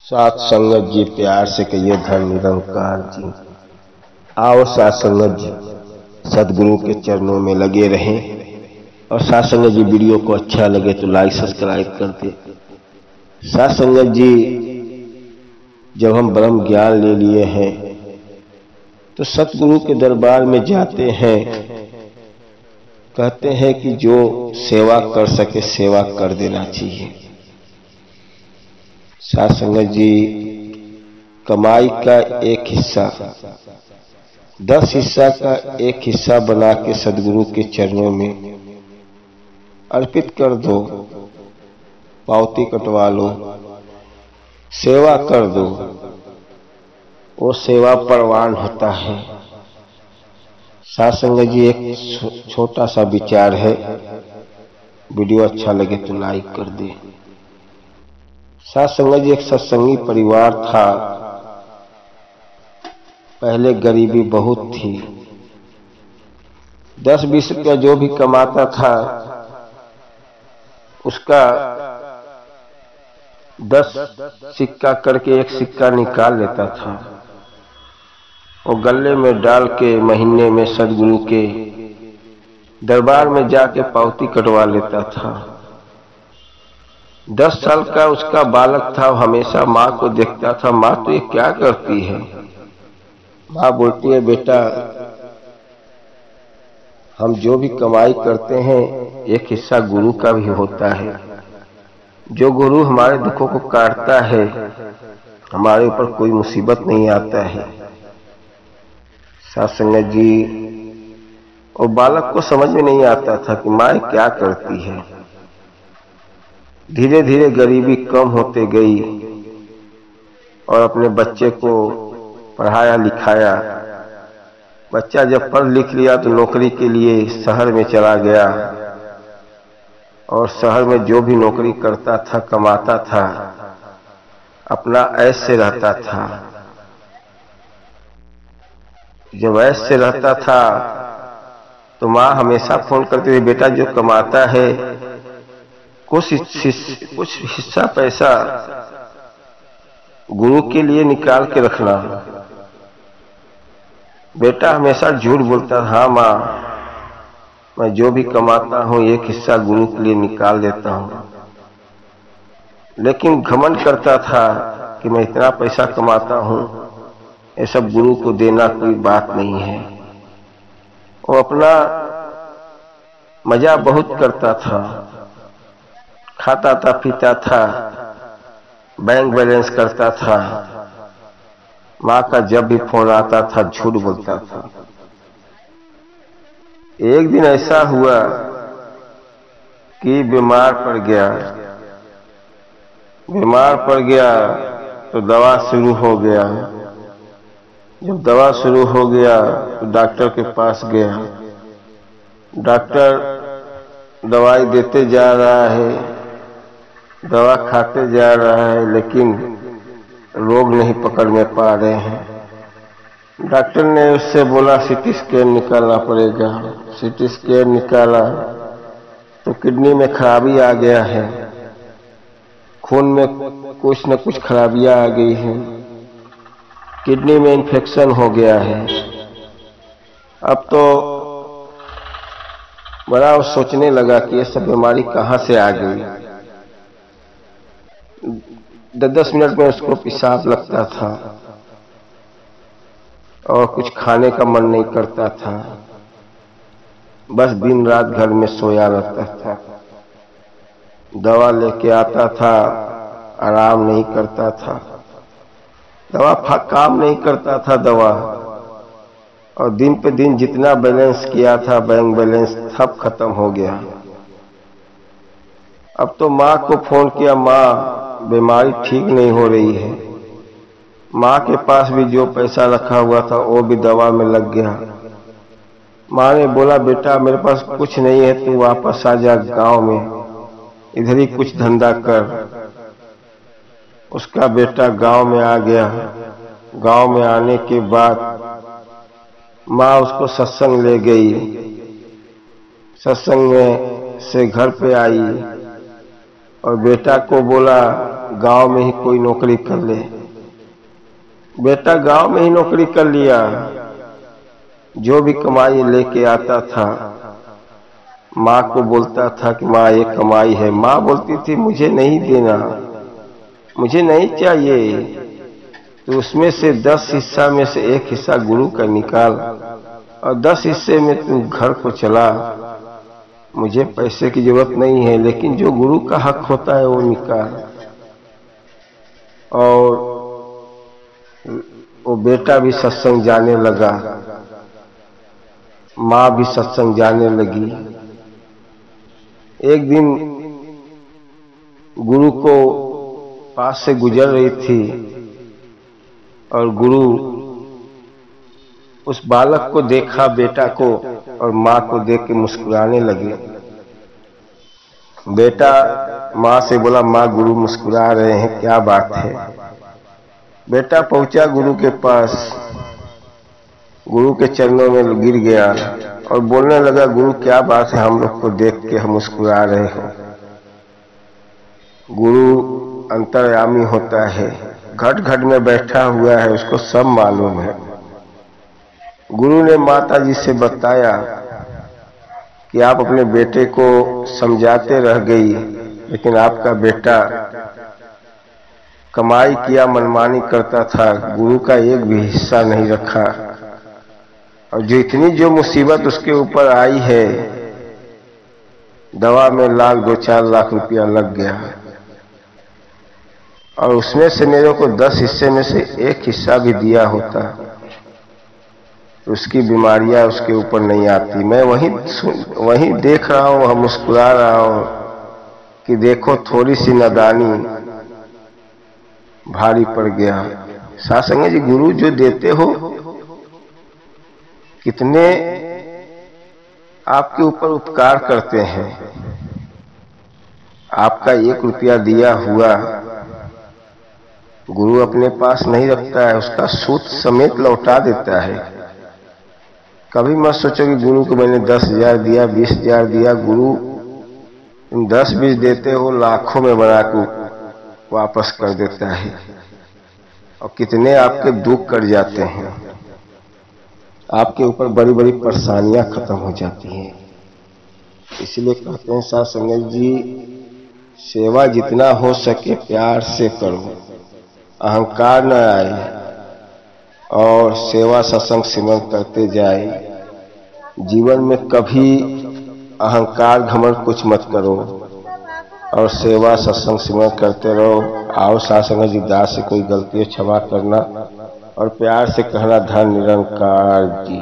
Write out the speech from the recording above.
सात संगत जी प्यार से कहिए धर्म निरंकार जी। आओ सात संगत जी सदगुरु के चरणों में लगे रहें। और सात संगत जी वीडियो को अच्छा लगे तो लाइक सब्सक्राइब कर दे। सात संगत जी जब हम ब्रह्म ज्ञान ले लिए हैं तो सतगुरु के दरबार में जाते हैं, कहते हैं कि जो सेवा कर सके सेवा कर देना चाहिए। सात संगत जी कमाई का एक हिस्सा 10 हिस्सा का एक हिस्सा बना के सदगुरु के चरणों में अर्पित कर दो, पावती कटवा लो, सेवा कर दो, वो सेवा परवान होता है। सात संगत जी एक छोटा सा विचार है, वीडियो अच्छा लगे तो लाइक कर दे। सात संगत जी एक सत्संगी परिवार था। पहले गरीबी बहुत थी, 10-20 रुपया जो भी कमाता था उसका 10 सिक्का करके एक सिक्का निकाल लेता था और गले में डाल के महीने में सदगुरु के दरबार में जाके पावती कटवा लेता था। 10 साल का उसका बालक था, हमेशा माँ को देखता था, माँ तो ये क्या करती है। माँ बोलती है बेटा हम जो भी कमाई करते हैं एक हिस्सा गुरु का भी होता है। जो गुरु हमारे दुखों को काटता है हमारे ऊपर कोई मुसीबत नहीं आता है। सात संगत जी और बालक को समझ में नहीं आता था कि माँ क्या करती है। धीरे धीरे गरीबी कम होते गई और अपने बच्चे को पढ़ाया लिखाया। बच्चा जब पढ़ लिख लिया तो नौकरी के लिए शहर में चला गया और शहर में जो भी नौकरी करता था कमाता था, अपना ऐश से रहता था। जब ऐश से रहता था तो माँ हमेशा फोन करती थी, बेटा जो कमाता है कुछ हिस्सा पैसा गुरु के लिए निकाल के रखना। बेटा हमेशा झूठ बोलता, हाँ माँ मैं जो भी कमाता हूँ एक हिस्सा गुरु के लिए निकाल देता हूँ। लेकिन घमंड करता था कि मैं इतना पैसा कमाता हूँ, ये सब गुरु को देना कोई बात नहीं है। वो अपना मजा बहुत करता था, खाता था पीता था, बैंक बैलेंस करता था। माँ का जब भी फोन आता था झूठ बोलता था। एक दिन ऐसा हुआ कि बीमार पड़ गया तो दवा शुरू हो गया। जब दवा शुरू हो गया तो डॉक्टर के पास गया। डॉक्टर दवाई देते जा रहा है, दवा खाते जा रहा है, लेकिन रोग नहीं पकड़ में पा रहे हैं। डॉक्टर ने उससे बोला सीटी स्कैन निकालना पड़ेगा। सीटी स्कैन निकाला तो किडनी में खराबी आ गया है, खून में कुछ न कुछ खराबियां आ गई हैं, किडनी में इन्फेक्शन हो गया है। अब तो बड़ा सोचने लगा कि ये सब बीमारी कहाँ से आ गई। 10 मिनट में उसको पेशाब लगता था और कुछ खाने का मन नहीं करता था, बस दिन रात घर में सोया रहता था। दवा लेके आता था, आराम नहीं करता था, दवा काम नहीं करता था दवा। और दिन पे दिन जितना बैलेंस किया था बैंक बैलेंस सब खत्म हो गया। अब तो माँ को फोन किया, माँ बीमारी ठीक नहीं हो रही है। माँ के पास भी जो पैसा रखा हुआ था वो भी दवा में लग गया। माँ ने बोला बेटा मेरे पास कुछ नहीं है, तू वापस आ जा गांव में, इधर ही कुछ धंधा कर। उसका बेटा गांव में आ गया। गांव में आने के बाद माँ उसको सत्संग ले गई। सत्संग में से घर पे आई और बेटा को बोला गांव में ही कोई नौकरी कर ले। बेटा गांव में ही नौकरी कर लिया, जो भी कमाई लेके आता था माँ को बोलता था कि माँ ये कमाई है। माँ बोलती थी मुझे नहीं देना, मुझे नहीं चाहिए, तो उसमें से 10 हिस्सा में से 1 हिस्सा गुरु का निकाल और 10 हिस्से में तू घर को चला। मुझे पैसे की जरूरत नहीं है, लेकिन जो गुरु का हक होता है वो निकाल। और वो बेटा भी सत्संग जाने लगा, माँ भी सत्संग जाने लगी। एक दिन गुरु को पास से गुजर रही थी और गुरु उस बालक को देखा, बेटा को, और माँ को देख के मुस्कुराने लगे। बेटा माँ से बोला, माँ गुरु मुस्कुरा रहे हैं, क्या बात है? बेटा पहुंचा गुरु के पास, गुरु के चरणों में गिर गया और बोलने लगा, गुरु क्या बात है, हम लोग को देख के हम मुस्कुरा रहे हो? गुरु अंतर्यामी होता है, घट घट में बैठा हुआ है, उसको सब मालूम है। गुरु ने माता जी से बताया कि आप अपने बेटे को समझाते रह गई, लेकिन आपका बेटा कमाई किया, मनमानी करता था, गुरु का एक भी हिस्सा नहीं रखा, और जो इतनी जो मुसीबत उसके ऊपर आई है, दवा में 2-4 लाख रुपया लग गया, और उसमें से मेरे को 10 हिस्से में से 1 हिस्सा भी दिया होता, उसकी बीमारियां उसके ऊपर नहीं आती। मैं वहीं देख रहा हूं, हम मुस्कुरा रहा हूं कि देखो थोड़ी सी नादानी भारी पड़ गया। सासंग जी, गुरु जो देते हो कितने आपके ऊपर उपकार करते हैं। आपका 1 रुपया दिया हुआ गुरु अपने पास नहीं रखता है, उसका सूद समेत लौटा देता है। कभी मत सोचो कि गुरु को मैंने 10,000 दिया, 20,000 दिया। गुरु 10-20 देते हो, लाखों में बना के वापस कर देता है, और कितने आपके दुख कट जाते हैं, आपके ऊपर बड़ी बड़ी परेशानियां खत्म हो जाती हैं। इसलिए कहते हैं साथ संगत जी, सेवा जितना हो सके प्यार से करो, अहंकार न आए, और सेवा सत्संग सिमरन करते जाए। जीवन में कभी अहंकार घमंड कुछ मत करो, और सेवा सत्संग सिमरन करते रहो। आओ सासंग जी, दास से कोई गलती क्षमा करना और प्यार से कहना, धन निरंकार जी।